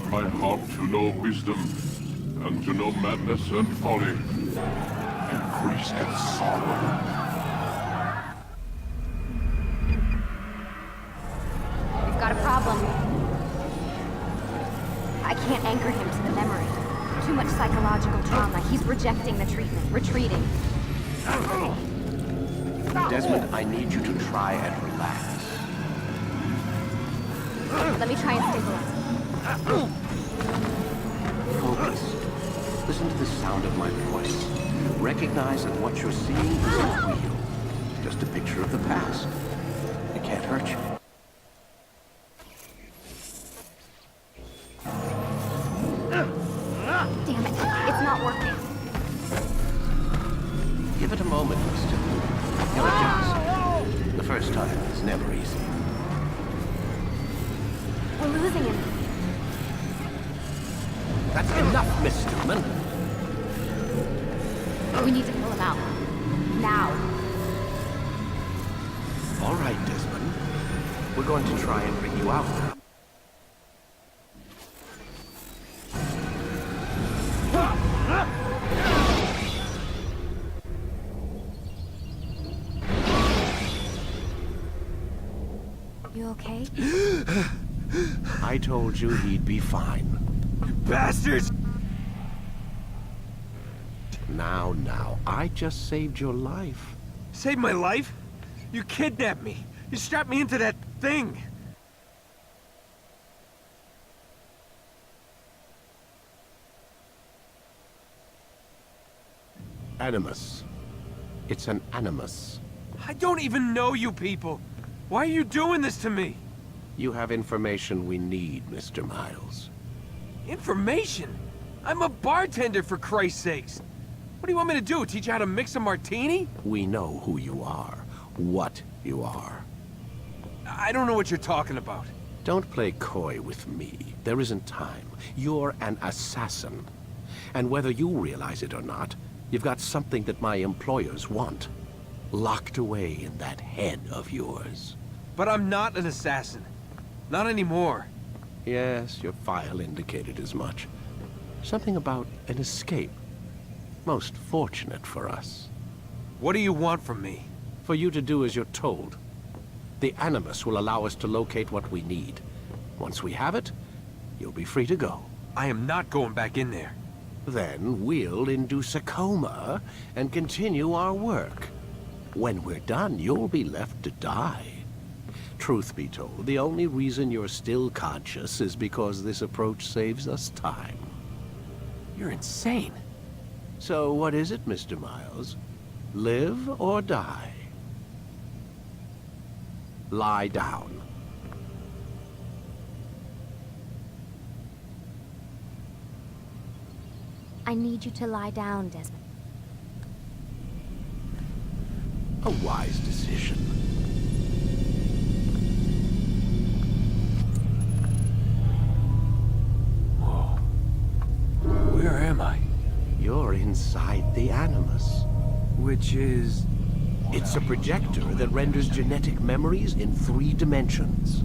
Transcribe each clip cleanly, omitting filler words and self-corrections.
my heart to know wisdom, and to know madness and folly. Increase its sorrow. We've got a problem. I can't anchor him to the memory. Too much psychological trauma. He's rejecting the treatment, retreating. Desmond, I need you to try and relax. Let me try and stabilize. Focus. Listen to the sound of my voice. Recognize that what you're seeing isn't real. Just a picture of the past. It can't hurt you. Damn it, it's not working. Give it a moment, mister. He'll adjust. The first time is never easy. We're losing him. That's enough, Miss Stillman. We need to pull him out. Now. All right, Desmond. We're going to try and bring you out now. You okay? I told you he'd be fine. Bastards! Now, I just saved your life. Saved my life? You kidnapped me. You strapped me into that thing. Animus. It's an animus. I don't even know you people. Why are you doing this to me? You have information we need, Mr. Miles. Information? I'm a bartender, for Christ's sakes. What do you want me to do? Teach you how to mix a martini? We know who you are, what you are. I don't know what you're talking about. Don't play coy with me. There isn't time. You're an assassin. And whether you realize it or not, you've got something that my employers want. Locked away in that head of yours. But I'm not an assassin. Not anymore. Yes, your file indicated as much. Something about an escape. Most fortunate for us. What do you want from me? For you to do as you're told. The Animus will allow us to locate what we need. Once we have it, you'll be free to go. I am not going back in there. Then we'll induce a coma and continue our work. When we're done, you'll be left to die. Truth be told, the only reason you're still conscious is because this approach saves us time. You're insane. So what is it, Mr. Miles? Live or die? Lie down. I need you to lie down, Desmond. A wise decision. Whoa. Where am I? You're inside the Animus. Which is... It's a projector that renders genetic memories in 3 dimensions.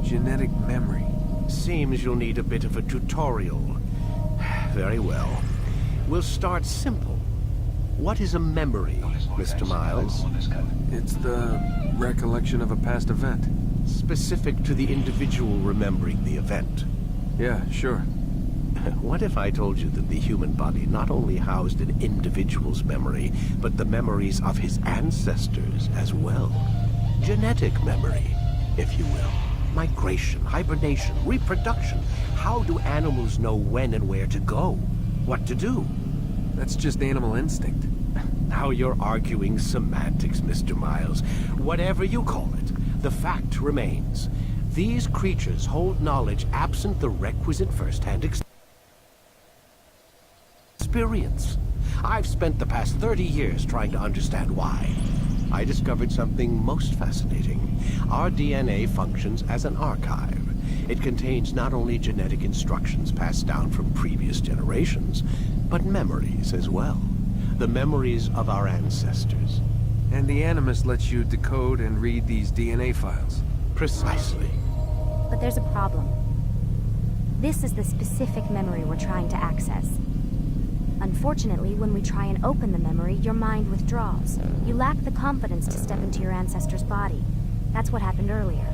genetic memory. Seems you'll need a bit of a tutorial. Very well. We'll start simple. What is a memory, Mr. Miles? It's the recollection of a past event. Specific to the individual remembering the event. Yeah, sure. What if I told you that the human body not only housed an individual's memory, but the memories of his ancestors as well? Genetic memory, if you will. Migration, hibernation, reproduction. How do animals know when and where to go? What to do? That's just animal instinct. Now you're arguing semantics, Mr. Miles. Whatever you call it, the fact remains. These creatures hold knowledge absent the requisite first-hand experience. I've spent the past 30 years trying to understand why. I discovered something most fascinating. Our DNA functions as an archive. It contains not only genetic instructions passed down from previous generations, but memories as well. The memories of our ancestors. And the Animus lets you decode and read these DNA files. Precisely. But there's a problem. This is the specific memory we're trying to access. Unfortunately, when we try and open the memory, your mind withdraws. You lack the confidence to step into your ancestor's body. That's what happened earlier.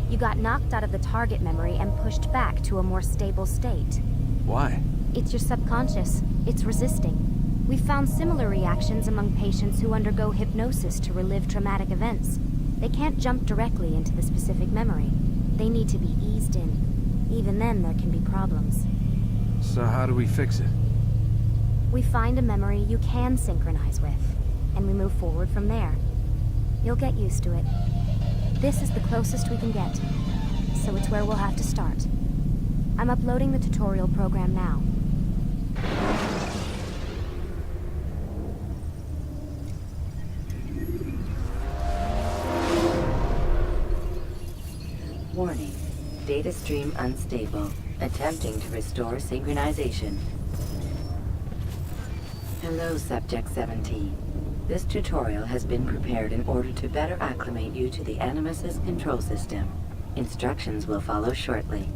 You got knocked out of the target memory and pushed back to a more stable state. Why? It's your subconscious. It's resisting. We've found similar reactions among patients who undergo hypnosis to relive traumatic events. They can't jump directly into the specific memory. They need to be eased in. Even then, there can be problems. So how do we fix it? We find a memory you can synchronize with, and we move forward from there. You'll get used to it. This is the closest we can get, so it's where we'll have to start. I'm uploading the tutorial program now. Warning. Data stream unstable. Attempting to restore synchronization. Hello, Subject 17. This tutorial has been prepared in order to better acclimate you to the Animus's control system. Instructions will follow shortly.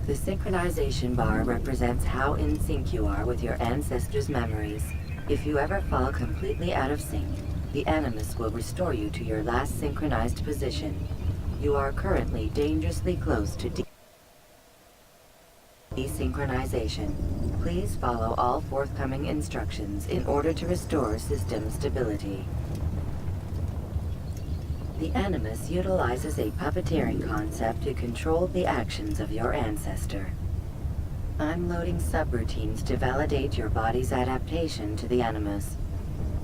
The synchronization bar represents how in sync you are with your ancestors' memories. If you ever fall completely out of sync, the Animus will restore you to your last synchronized position. You are currently dangerously close to desynchronization. Please follow all forthcoming instructions in order to restore system stability. The Animus utilizes a puppeteering concept to control the actions of your ancestor. I'm loading subroutines to validate your body's adaptation to the Animus.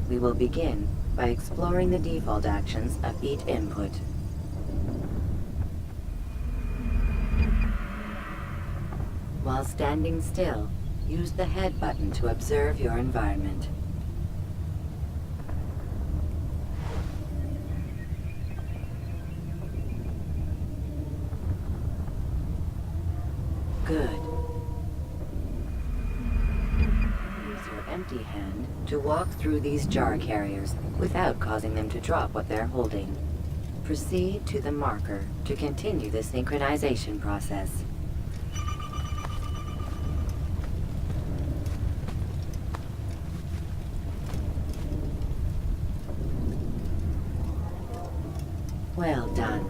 We will begin by exploring the default actions of each input. While standing still, use the head button to observe your environment. Good. Use your empty hand to walk through these jar carriers without causing them to drop what they're holding. Proceed to the marker to continue the synchronization process. Well done.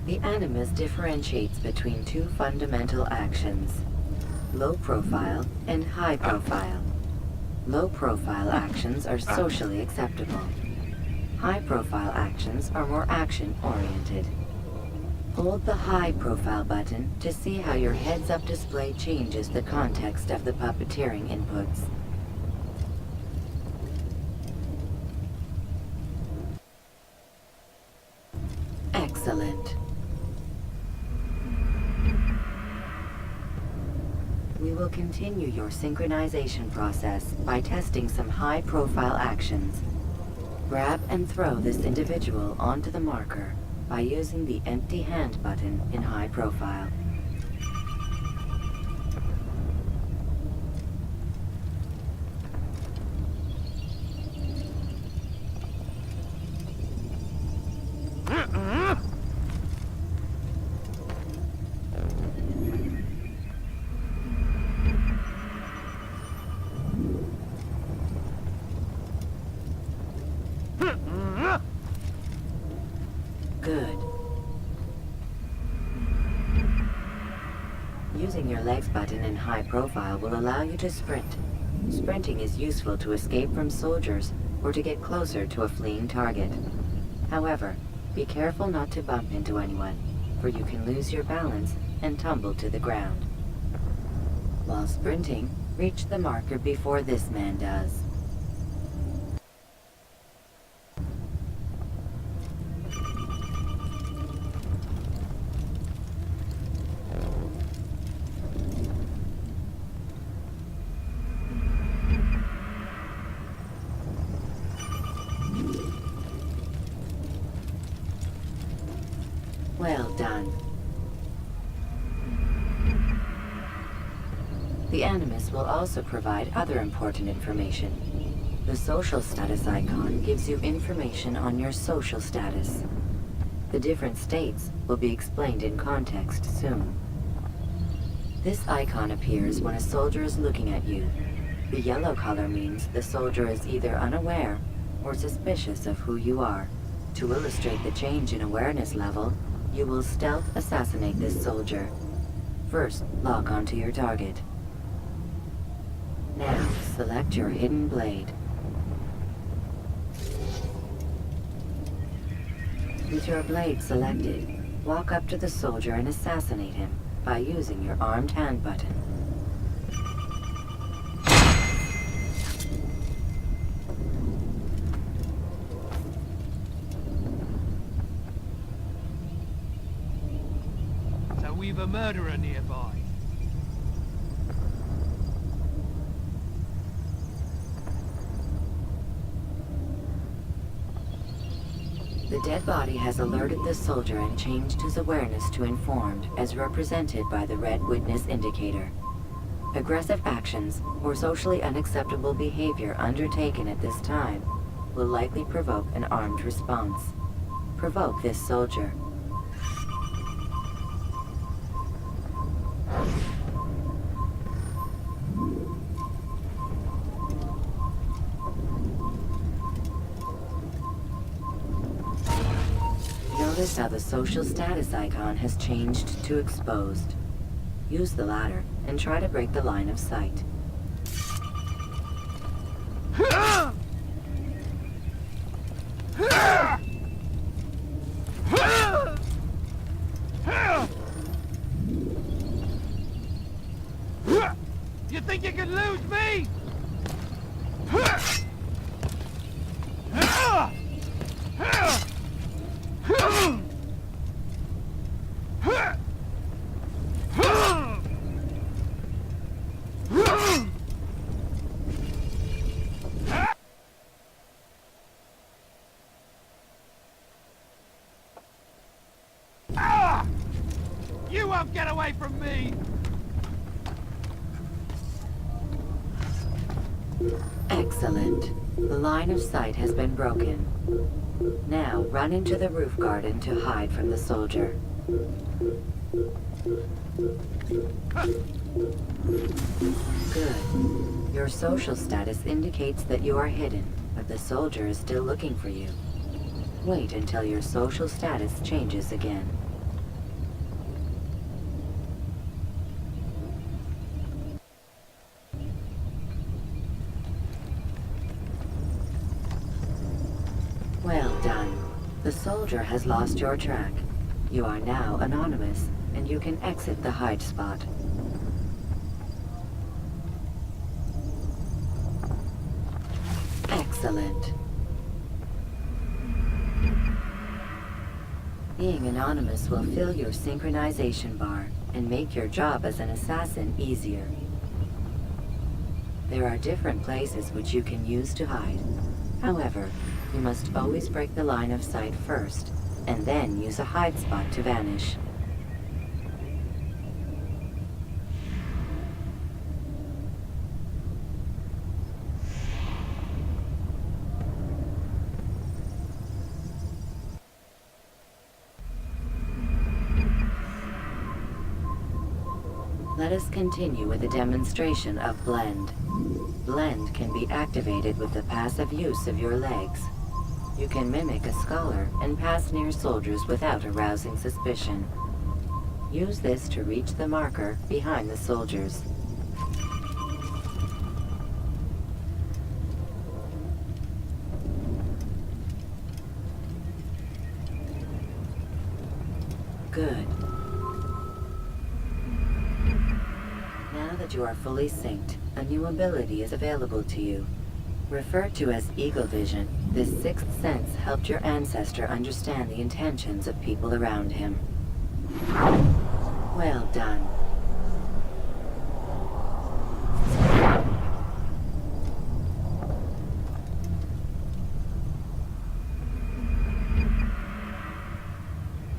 The Animus differentiates between two fundamental actions: low profile and high profile. Low profile actions are socially acceptable. High profile actions are more action-oriented. Hold the high profile button to see how your heads-up display changes the context of the puppeteering inputs. Excellent. We will continue your synchronization process by testing some high-profile actions. Grab and throw this individual onto the marker by using the empty hand button in high profile. Good. Using your legs button in high profile will allow you to sprint. Sprinting is useful to escape from soldiers or to get closer to a fleeing target. However, be careful not to bump into anyone, for you can lose your balance and tumble to the ground. While sprinting, reach the marker before this man does. Well done. The Animus will also provide other important information. The social status icon gives you information on your social status. The different states will be explained in context soon. This icon appears when a soldier is looking at you. The yellow color means the soldier is either unaware or suspicious of who you are. To illustrate the change in awareness level, you will stealth assassinate this soldier. First, lock onto your target. Now, select your hidden blade. With your blade selected, walk up to the soldier and assassinate him by using your armed hand button. So we've a murderer nearby. The dead body has alerted the soldier and changed his awareness to informed, as represented by the red witness indicator. Aggressive actions or socially unacceptable behavior undertaken at this time will likely provoke an armed response. Provoke this soldier. Notice how the social status icon has changed to exposed. Use the latter and try to break the line of sight. You think you can lose me? You won't get away from me! Excellent. The line of sight has been broken. Now run into the roof garden to hide from the soldier. Good. Your social status indicates that you are hidden, but the soldier is still looking for you. Wait until your social status changes again. Well done. The soldier has lost your track. You are now anonymous, and you can exit the hide spot. Excellent. Being anonymous will fill your synchronization bar and make your job as an assassin easier. There are different places which you can use to hide. However, you must always break the line of sight first, and then use a hide spot to vanish. Let us continue with a demonstration of Blend. Blend can be activated with the passive use of your legs. You can mimic a scholar and pass near soldiers without arousing suspicion. Use this to reach the marker behind the soldiers. Good. Now that you are fully synced, a new ability is available to you. Referred to as Eagle Vision, this sixth sense helped your ancestor understand the intentions of people around him. Well done.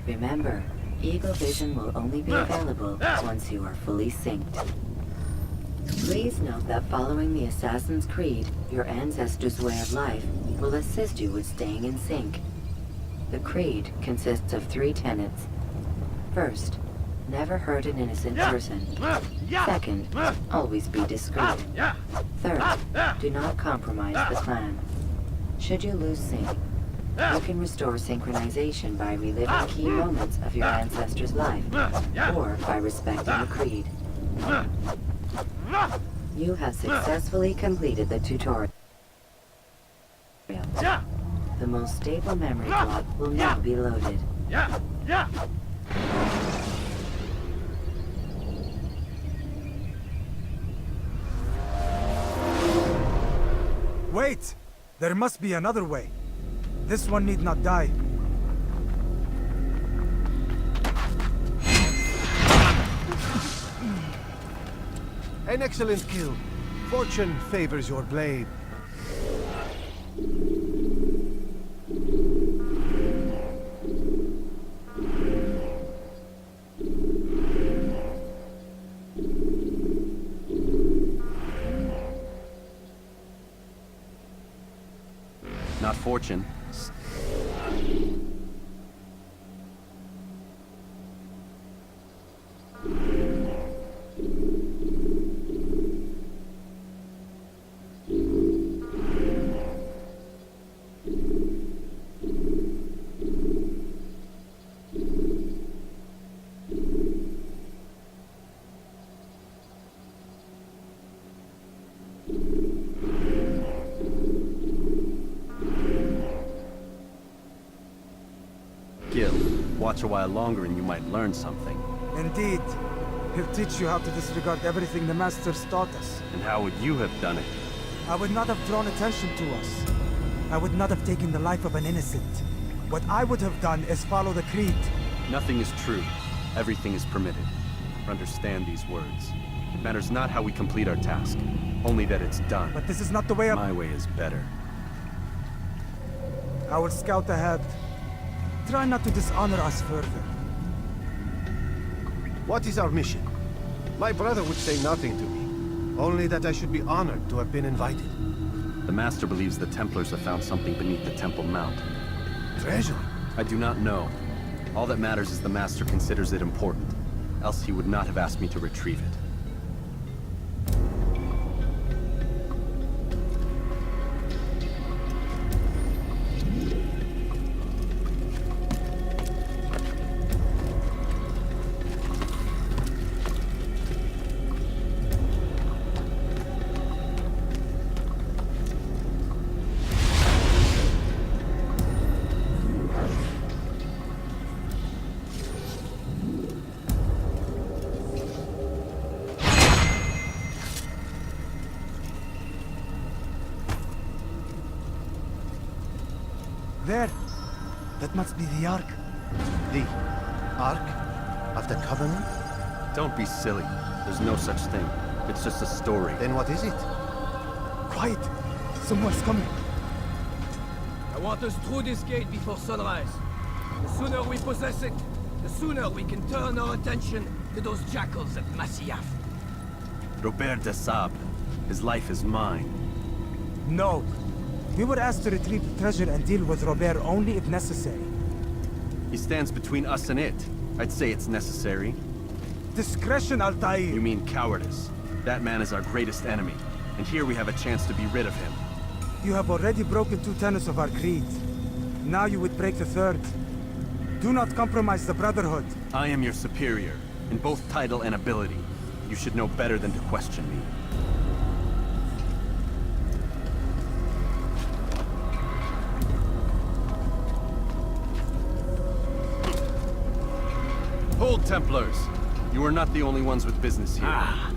Remember, Eagle Vision will only be available once you are fully synced. Please note that following the Assassin's Creed, your ancestors' way of life will assist you with staying in sync. The creed consists of 3 tenets. First, never hurt an innocent person. Second, always be discreet. Third, do not compromise the clan. Should you lose sync, you can restore synchronization by reliving key moments of your ancestor's life, or by respecting the creed. You have successfully completed the tutorial. The most stable memory block will now be loaded. Wait! There must be another way. This one need not die. An excellent kill. Fortune favors your blade. Not fortune. Watch a while longer and you might learn something. Indeed. He'll teach you how to disregard everything the Masters taught us. And how would you have done it? I would not have drawn attention to us. I would not have taken the life of an innocent. What I would have done is follow the creed. Nothing is true. Everything is permitted. Understand these words. It matters not how we complete our task, only that it's done. But this is not the way My way is better. I will scout ahead. Try not to dishonor us further. What is our mission? My brother would say nothing to me. Only that I should be honored to have been invited. The Master believes the Templars have found something beneath the Temple Mount. Treasure? I do not know. All that matters is the Master considers it important. Else he would not have asked me to retrieve it. There! That must be the Ark. The Ark of the Covenant? Don't be silly. There's no such thing. It's just a story. Then what is it? Quiet! Someone's coming. I want us through this gate before sunrise. The sooner we possess it, the sooner we can turn our attention to those jackals at Masyaf. Robert de Sable. His life is mine. No. We were asked to retrieve the treasure and deal with Robert only if necessary. He stands between us and it. I'd say it's necessary. Discretion, Altair! You mean cowardice. That man is our greatest enemy, and here we have a chance to be rid of him. You have already broken 2 tenets of our creed. Now you would break the 3rd. Do not compromise the Brotherhood. I am your superior, in both title and ability. You should know better than to question me. Hold, Templars! You are not the only ones with business here. Ah.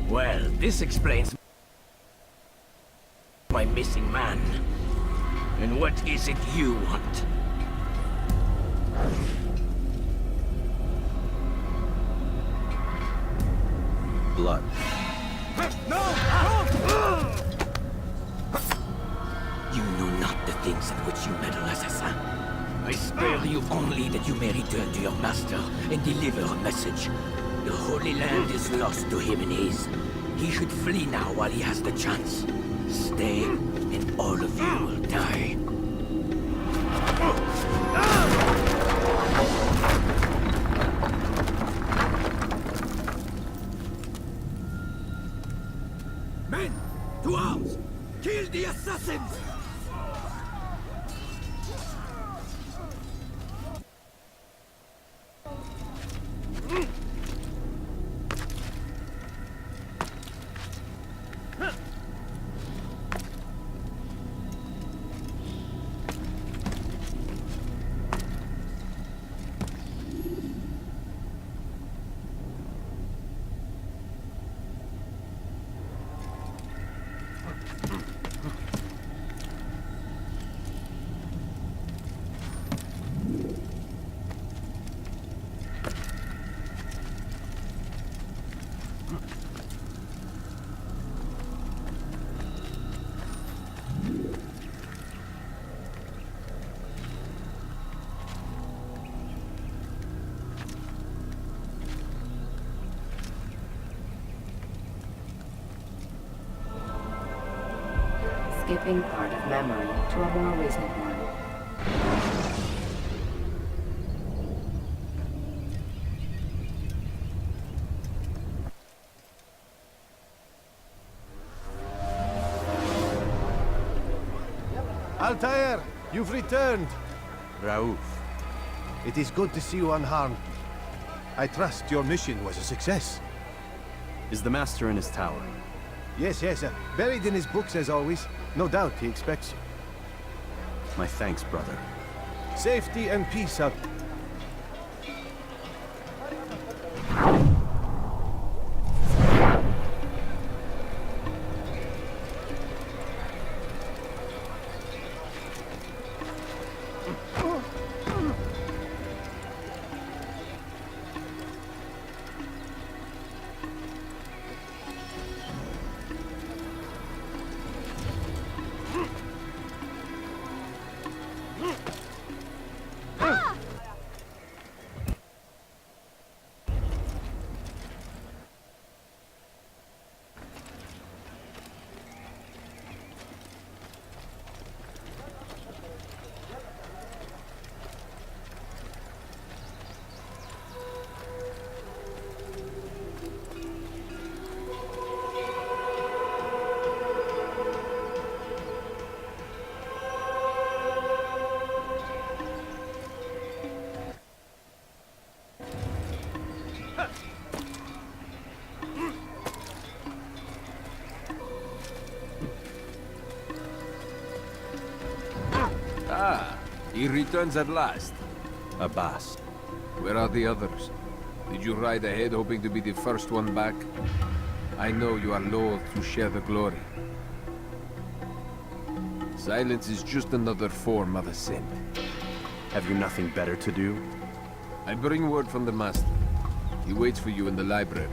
Well, this explains my missing man. And what is it you want? Blood. You know not the things at which you meddle, Assassin. I spare you only that you may return to your master and deliver a message. The Holy Land is lost to him and his. He should flee now while he has the chance. Stay, and all of you will die. Men, to arms! Kill the assassins! Skipping part of memory to a more recent one. Altair, you've returned. Raouf, it is good to see you unharmed. I trust your mission was a success. Is the Master in his tower? Yes, buried in his books as always. No doubt he expects you. My thanks, brother. Safety and peace out. Ah, he returns at last. Abbas. Where are the others? Did you ride ahead hoping to be the first one back? I know you are loath to share the glory. Silence is just another form of assent. Have you nothing better to do? I bring word from the Master. He waits for you in the library.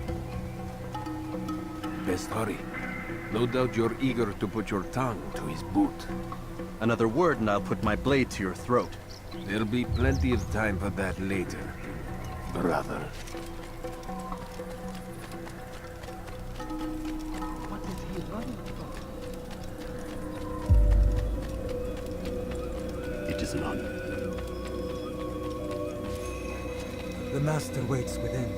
Best hurry. No doubt you're eager to put your tongue to his boot. Another word and I'll put my blade to your throat. There'll be plenty of time for that later, brother. It is none. The Master waits within.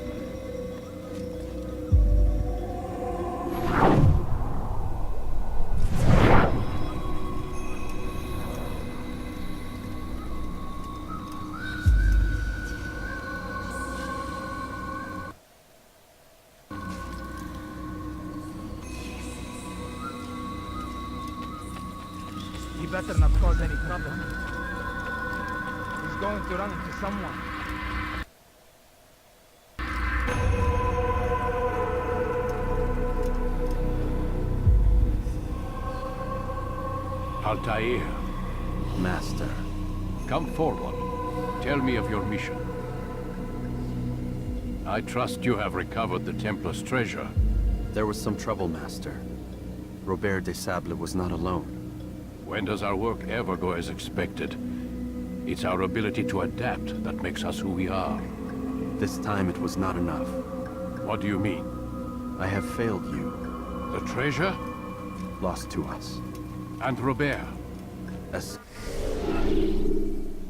He better not cause any trouble. He's going to run into someone. Altair, Master. come forward. Tell me of your mission. I trust you have recovered the Templar's treasure. There was some trouble, Master. Robert de Sable was not alone. When does our work ever go as expected? It's our ability to adapt that makes us who we are. This time it was not enough. What do you mean? I have failed you. The treasure? Lost to us. And Robert? As